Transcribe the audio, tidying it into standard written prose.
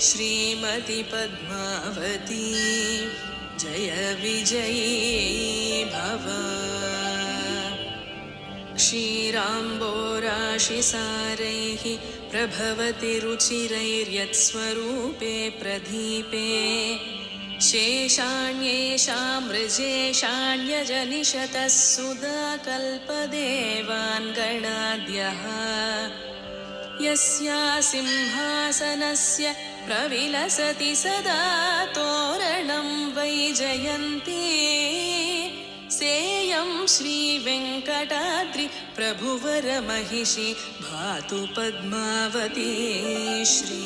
श्रीमति पद्मावती जय विजयी भव। क्षीराम्बोराशिसारैः प्रभवति रुचिरैर्यत्स्वरूपे प्रदीपे शेषाण्येषां मृजेशाण्यजनिषतः सुधा कल्पदेवान् गणाद्यः यस्या सिंहासनस्य प्रविलसति सदा तोरणं वैजयन्ती सेयं श्रीवेङ्कटाद्रि प्रभुवरमहिषी भातु पद्मावती श्री।